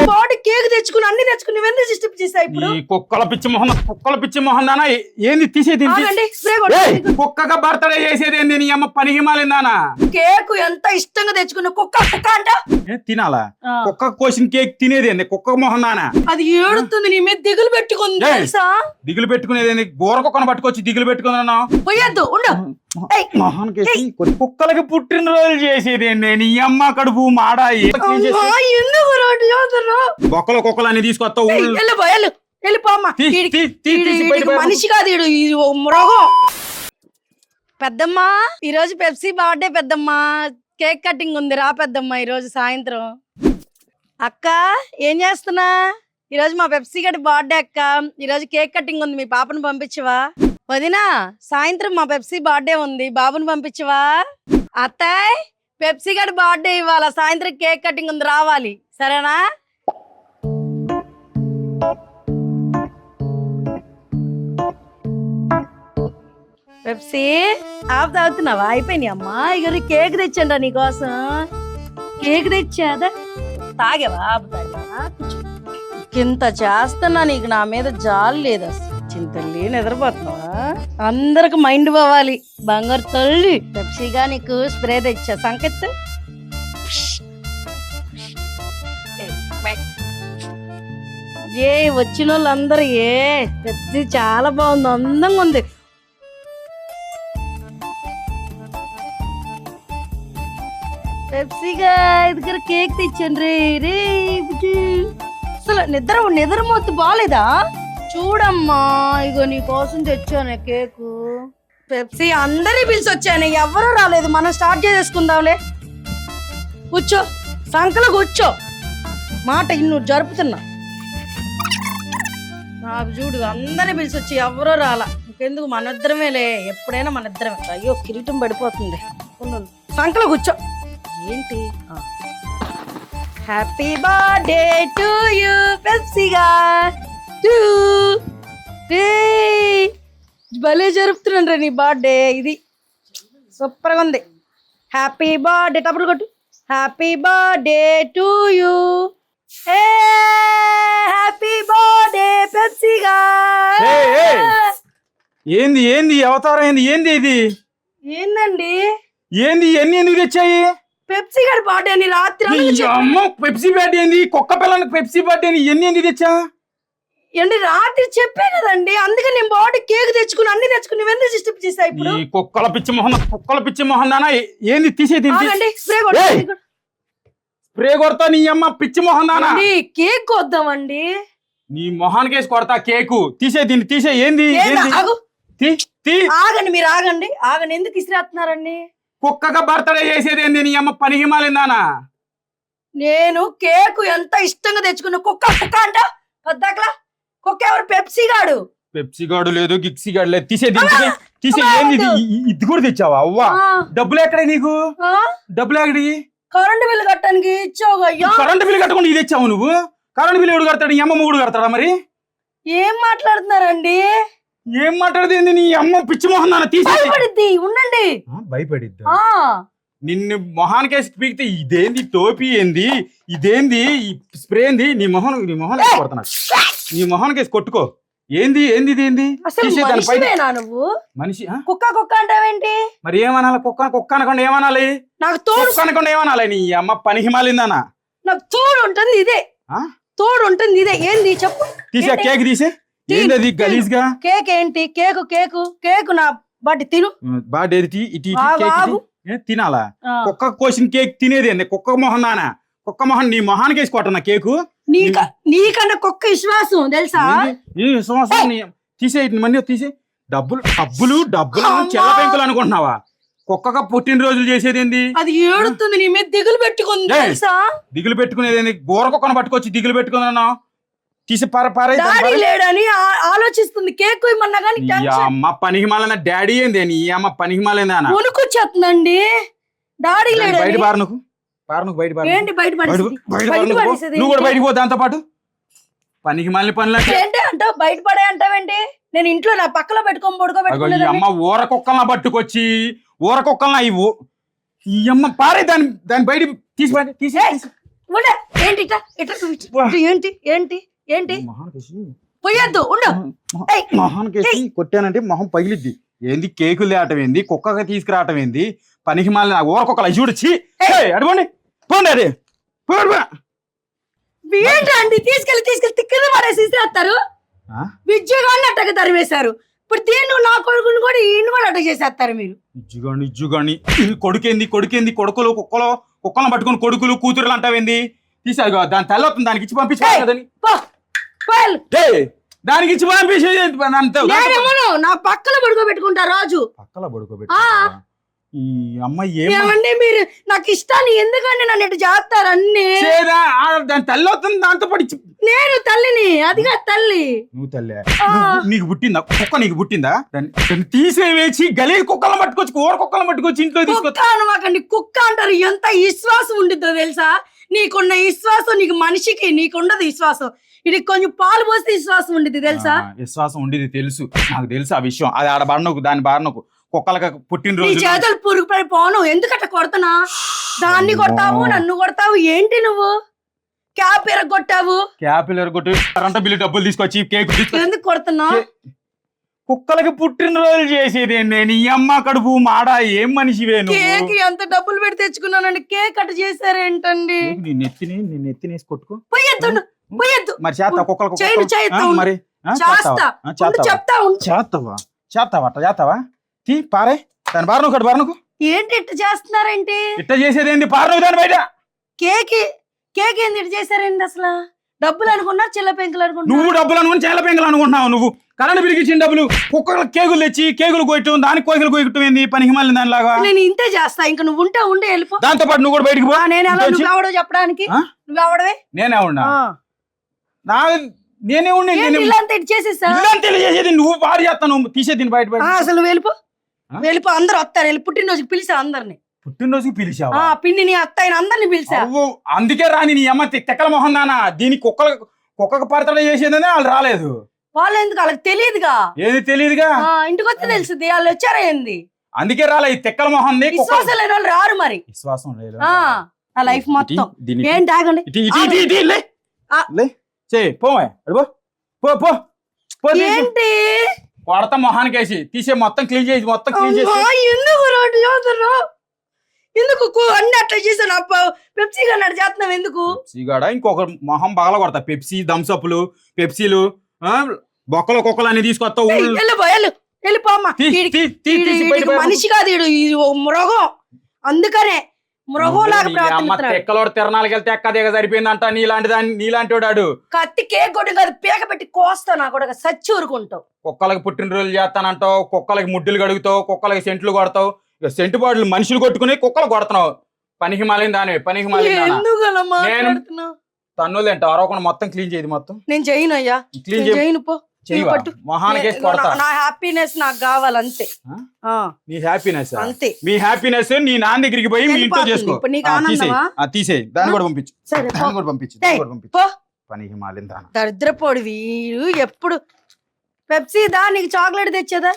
Body cake తెచ్చుకుని అన్ని తెచ్చుకుని నువ్వెందుకు డిస్టర్బ్ చేసావు ఇప్పుడు? ఈ కుక్కల పిచ్చి మొహం దానా ఏంది తీసేది ఆగండి, స్ప్రే కొట్టండి. కుక్కగా బర్త్డే చేసేది ఏంది నీ అమ్మ పనికి మాలిందానా? కేక్ ఎంత ఇష్టంగా తెచ్చుకున్న కుక్క అంట తినాలా? కుక్క కోసిన కేక్ తినేది ఏంది? కుక్క మొహం దానా? అది ఏడుతుంది, నీ మీద దిగులు పెట్టుకుంది తెలుసా? దిగులు పెట్టుకునేది ఏంది? గోర కుక్కను పట్టుకొచ్చి దిగులు పెట్టుకున్నా పోయొద్దు, ఉండు. మొహానికి కుక్కలకి పుట్టినరోజులు చేసేది ఏంది? నీ అమ్మ కడుపు మాడాయి ఎందుకు రోడ్డు చదువుతున్నా? బొక్కలు కుక్కలు అన్ని తీసుకొస్తావు. వెళ్ళిపోమ్మా. మనిషి కాదు మృగం. పెద్దమ్మా, ఈ రోజు పెప్సీ బర్త్డే పెద్దమ్మా. కేక్ కటింగ్ ఉంది, రా పెద్దమ్మా ఈ రోజు సాయంత్రం. అక్క ఏం చేస్తున్నా? ఈ రోజు మా పెప్సీ గడి బర్త్డే అక్క. ఈ రోజు కేక్ కటింగ్ ఉంది, మీ పాపను పంపించవా? వదినా, సాయంత్రం మా పెప్సీ బర్త్డే ఉంది, బాబుని పంపించవా? అత్తాయ్, పెప్సీ గడి బర్త్డే ఇవాళ సాయంత్రం కేక్ కటింగ్ ఉంది, రావాలి సరేనా? పెప్సీ ఆఫ్ తాగుతున్నావా? అయిపోయినాయి అమ్మా. ఇక కేక్ తెచ్చండి నీకోసం. కేక్ తెచ్చాదా? తాగేవా? ఆపుతాగా ఇంత చేస్తున్నా, నీకు నా మీద జాలి లేదు అసలు. చింతల్లి నిద్రపోతున్నావా? అందరికి మైండ్ పోవాలి. బంగారు తల్లి, పెప్సీగా నీకు స్ప్రే తెచ్చా, సంకెత్. ఏ వచ్చిన వాళ్ళందరూ పెప్సీ చాలా బాగుంది, అందంగా ఉంది. పెప్సీగా దగ్గర కేక్ తెచ్చండి రే. అసలు నిద్రమొత్తు బాగాలేదా? చూడమ్మా, ఇగో నీ కోసం తెచ్చాను కేకు. పెప్సీ అందరి పిలిచి వచ్చాను, ఎవరూ రాలేదు. మనం స్టార్ట్ చేసేసుకుందాంలే. కూర్చో, సంకలో కూర్చో. మాట ఇన్ను జరుపుతున్నా. నాకు చూడు, అందరిని పిలిచి వచ్చి ఎవరో రాలా. ఇంకెందుకు, మన ఇద్దరమేలే, ఎప్పుడైనా మన ఇద్దరమే. అయ్యో కిరీటం పడిపోతుంది. సంకలో కూర్చో. ఏంటి? హ్యాపీ బర్త్డే టు యూ పెప్సీగా. భలే జరుపుతున్నాను రా నీ బర్త్డే. ఇది సూపర్ గా ఉంది. హ్యాపీ బర్త్డే, టప్పులు కొట్టు. Happy birthday to you. Happy birthday పెప్సీగా. ఏంది ఏంది అవతారం? ఏంది ఇది? ఏందండి ఏంది? ఎందుకు తెచ్చాయి? పెప్సీ గారి బర్త్డే అని రాత్రి. అమ్మ, పెప్సీ బర్త్డే ఏంది? కుక్క పిల్లలకి పెప్సీ బర్త్డే అని ఎందుకు తెచ్చా? ఏంటి రాత్రి చెప్పే కదండి, అందుకే నేను బాడీ కేక్ తెచ్చుకుని అన్ని తెచ్చుకుని నువ్వెందుకు డిస్టర్బ్ చేసావు ఇప్పుడు? కుక్కల పిచ్చి మొహం దానా ఏంది తీసేది? స్ప్రే కొడతా నీ అమ్మ పిచ్చి మొహం దానా. కేక్ వద్దామండి, నీ మొహానికి వేసి కొడతా కేకు. తీసే దీన్ని, తీసే. ఏంది? ఆగండి, మీరు ఆగండి. ఎందుకు ఇసిరేస్తున్నారండి? కుక్కగా బర్త్డే చేసేది ఏంది నీ అమ్మ పనికి మాలిందానా? నేను కేకు ఎంత ఇష్టంగా తెచ్చుకున్న కుక్క అంట పద్దాకలా. కుక్క ఎవరు? పెప్సీ గాడు లేదు, గిక్సీ గాడు లేదు. తీసే ఏంది? ఇది కూడా తెచ్చావా? అవ్వా, డబ్బులు ఎక్కడ నీకు? డబ్బులు ఎక్కడి? కరెంట్ బిల్లు కట్టడానికి ఇచ్చావు. కరెంట్ బిల్లు కట్టకుండా ఇది తెచ్చావు నువ్వు? కరెంట్ బిల్లు ఎవడు కడతాడు? నీ అమ్మ మొగుడు కడతాడా? మరి ఏం మాట్లాడుతున్నారండి? ఏం మాట్లాడేది? నీ అమ్మ పిచ్చి మొహం దానా. భయపడిద్ది, ఉండండి. భయపడిద్ది? నిన్ను మొహానికేసి పీకితే ఇదేంది? టోపీ ఏంది? ఇదేంది? స్ప్రే ఏంది? నీ మొహం కొడుతున్నా. నీ మొహానికేసి కొట్టుకో. ఏంది? నువ్వు మనిషి కుక్క అంటావేంటి? మరి ఏమనాలి? కుక్క అనకుండా ఏమనాలి? నాకు తోడు అనకుండా ఏమనాలి? నీ అమ్మ పనికి మాలిందానా? నాకు తోడు ఉంటుంది ఇదే. ఏంది చెప్పు. తీసే కేక్ తీసే. ఏంది గలీజ్ గా? కేక్ ఏంటి? కేకు నా బట్టి తిను. తినాలా? కుక్క కోసిన కేక్ తినేది ఏంది? కుక్క మొహం దానా? కుక్క మొహం నీ మొహానికి వేసి కొట్టనా కేకు? నీకన్నా కుక్క విశ్వాసం తెలుసా? విశ్వాసం తీసే. మనీ తీసే. డబ్బులు చెల్ల పెంకులు అనుకుంటున్నావా? కుక్కగా పుట్టినరోజులు చేసేది ఏంది? అది ఏడుతుంది, నీ మీద దిగులు పెట్టుకుంది తెలుసా? దిగులు పెట్టుకునేది ఏంది? గోర కుక్కను పట్టుకొచ్చి దిగులు పెట్టుకున్నా. తీసి డాడీ లేడని ఆలోచిస్తుంది. కేక్ ఇమ్మన్నా కానీ అమ్మ పనికి మాలన డాడీ ఏంది? నీ అమ్మ పనికి మాలేదా? ఉనుకొచ్చేస్తుందండి. డాడీ లేడు. బయట బారునుకు ఏంటి బయట నువ్వు కూడా బయటకు పో. దాంతో పాటు పనికి మాలిన పనులు ఏంటి అంటావు? బయట పడే అంటావేంటి? నేను ఇంట్లో నా పక్కలో పెట్టుకొని పడుకోబెట్టుకుని అమ్మ ఊర కుక్కల్ని పట్టుకొచ్చి ఊర కుక్కల్ని ఇవ్వు. ఈ అమ్మ పారే దాన్ని బయట తీసి ఏంటి ఇట్లా ఇట్లా చూపించు. ఇట్లా ఏంటి ఏంటి ఏంటి మొహానికేసి పోయొద్దు ఉండు. ఏయ్, మొహానికేసి కొట్టానంటే మొహం పగిలిద్ది. ఏంది కేకులు తేవటం ఏంది, కుక్కగా తీసుకురావటం ఏంది, పనికి మాలిన ఊరకొక్కలు అవి చూడొచ్చి అడుకోండి పోండి అది ఏంటండి తీసుకెళ్లి తిక్కిన పడేసి ఇస్తారు. విద్యగాన్ని అట్టగా తరివేశారు. ఇప్పుడు దీన్ని నా కొడుకుని కూడా ఈయన కూడా అట్ట చేసేస్తారు మీరు. ఇజ్జుగాని కొడుకేంది కుక్కలను పట్టుకుని కొడుకులు కూతురులు అంటావేంది? తీసారు దాని తల్లి వస్తుంది, దానికి ఇచ్చి పంపించాలని దానికి ఇచ్చి పంపించేది. నా పక్కన పడుకోబెట్టుకుంటా రోజు. పక్కల పడుకోబెట్టి ఈ అమ్మాయి ఏమండి మీరు నాకు ఇష్టాన్ని ఎందుకండి నన్ను ఇటు చేస్తారు అన్ని? దాని తల్లి వస్తుంది, దాంతో పడి నేను తల్లిని, అదిగా తల్లి. నువ్వు తల్లి నీకు పుట్టిందా కుక్క? నీకు పుట్టిందా? దాన్ని తీసేవేసి గలీ కుక్కలను పట్టుకొచ్చి కూర కుక్కలను పట్టుకొచ్చి ఇంట్లో తీసుకొచ్చి కుక్క అంటారు. ఎంత విశ్వాసం ఉండిద్దో తెలుసా? నీకున్న విశ్వాసం నీకు మనిషికి నీకుండదు విశ్వాసం. ఇది కొంచెం పాలు పోస్తే విశ్వాసం ఉండిద్ది తెలుసా? విశ్వాసం ఉండేది తెలుసు, నాకు తెలుసు ఆ విషయం. అది ఆడ బారినకు దాని బారినకు కుక్కలకి పుట్టినరోజు చేతులు పురుగు పడి పోను. ఎందుకట్ట కొడతానా? దాన్ని కొడతావు, నన్ను కొడతావు. ఏంటి నువ్వు క్యాప్ ఎరగొట్టావు? క్యాప్ ఎరగొట్టి కరెంట్ బిల్లు డబ్బులు తీసుకొచ్చి కేక్ ఎందుకు కొడుతున్నా? కుక్కలకి పుట్టినరోజు చేసేది నేను. ఈ అమ్మ కడుపు మాడా ఏం మనిషివే నువ్వు? కేక్ ఎంత డబ్బులు పెట్టి తెచ్చుకున్నానండి, కేక్ అట్ట చేశారేంటండి? నేను ఎత్తినేసి కొట్టుకో. పోయొద్దు మరి చేస్తా కుక్కలకు మరి చేస్తావా తీ పారే దాని బారను ఒకటి బారనుకు. ఏంటి ఇట్ట చేస్తున్నారేంటి? ఇట్ట చేసేది ఏంది? పారను దాని బయట కేక్ ఏంది ఇట్ట చేశారేంటి? అసలు డబ్బులు అనుకున్నా చిల్ల పెంకులు అనుకున్నా? నువ్వు డబ్బులు అనుకుని చిల్ల పెంకులు అనుకుంటున్నావు. నువ్వు కరెంట్ బిల్లుకి ఇచ్చిన డబ్బులు కుక్కల కేకులు తెచ్చి కేకులు కొట్టడం, దానికి కోయికలు కొయ్యటం ఏంది? పనికి మళ్ళీ దానిలాగా నేను ఇంతే చేస్తా. ఇంకా నువ్వు ఉంటే వెళ్ళిపో. దాంతో పాటు నువ్వు కూడా బయటకు పో. నేను నువ్వు చెప్పడానికి నువ్వు ఎవడవే? నేనే ఉన్నా నేనే ఉండి చేసేది నువ్వు భారీ చేస్తాను. తీసేది బయట అసలు వెళ్ళిపో. అందరు వస్తారు. పుట్టినరోజుకి పిలిచా అందరిని. పుట్టినరోజుకి పిలిచావా? పిన్నిని అత్తయ్యని అందరిని పిలిచా. అందుకే రాని నీ అమ్మ తెక్కల మొహం నానా. దీనికి కుక్కకు పరతడ చేసేదని వాళ్ళు రాలేదు. వాళ్ళు ఎందుకు? వాళ్ళకి తెలియదుగా. ఏది తెలియదుగా? ఇంటికి వస్తే తెలుస్తుంది వాళ్ళు వచ్చారా ఏంది. అందుకే రాలే ఈ తెక్కల మొహం. విశ్వాసం లేని వాళ్ళు రారు. మరి విశ్వాసం లేదు నా లైఫ్ మొత్తం. ఏంటి ఆగండి ఏంటి కొడత మొహానికి వేసి తీసే మొత్తం క్లీన్ చేసి ఎందుకు రోడ్డు చూస్తున్నా? ఎందుకు అన్ని అట్లా చేసాను? పెప్సీ గారు చేస్తున్నావు ఎందుకు? పెప్సీగాడ ఇంకొక మొహం బాగా కొడతా. పెప్సీ థమ్స్అప్లు పెప్సీలు బొక్కలు కుక్కలు అన్ని తీసుకొస్తావు. వెళ్ళిపోమ్మా. మనిషి కాదు మృగం. అందుకనే ఎక్కలోడు తిరణాలకి వెళ్తే ఎక్క దిగ సరిపోయిందంట. నీలాంటి వాడు కత్తి కేక్ కొట్టి కాదు పీక పెట్టి కోస్తా. నా కూడా సచ్చి ఊరుకుంటావు. కుక్కలకి పుట్టినరోజులు చేస్తానంటావు, కుక్కలకి ముడ్డులు కడుగుతావు, కుక్కలకి సెంట్లు కొడతావు. ఇక సెంటు బాటిల్ మనుషులు కొట్టుకుని కుక్కలు కొడుతున్నావు. పనికి మాలిన దాని పనికి మాలిన తన్నులు ఏంట అరవకుండా మొత్తం క్లీన్ చేయదు. మొత్తం నేను చేయను అయ్యా, క్లీన్ చేయను. పో మొహానికి నా హ్యాపీనెస్ నాకు కావాలంతే. నీ హ్యాపీనెస్ అంతే. మీ హ్యాపీనెస్ నీ నాన్న దగ్గరికి పోయి మీ ఇంట్లో చేసుకో. తీసేయి దాన్ని కూడా పంపించు. పనికి మాలిన దరిద్రపోడు వీడు. ఎప్పుడు పెప్సీ దా నీకు చాక్లెట్ తెచ్చేదా?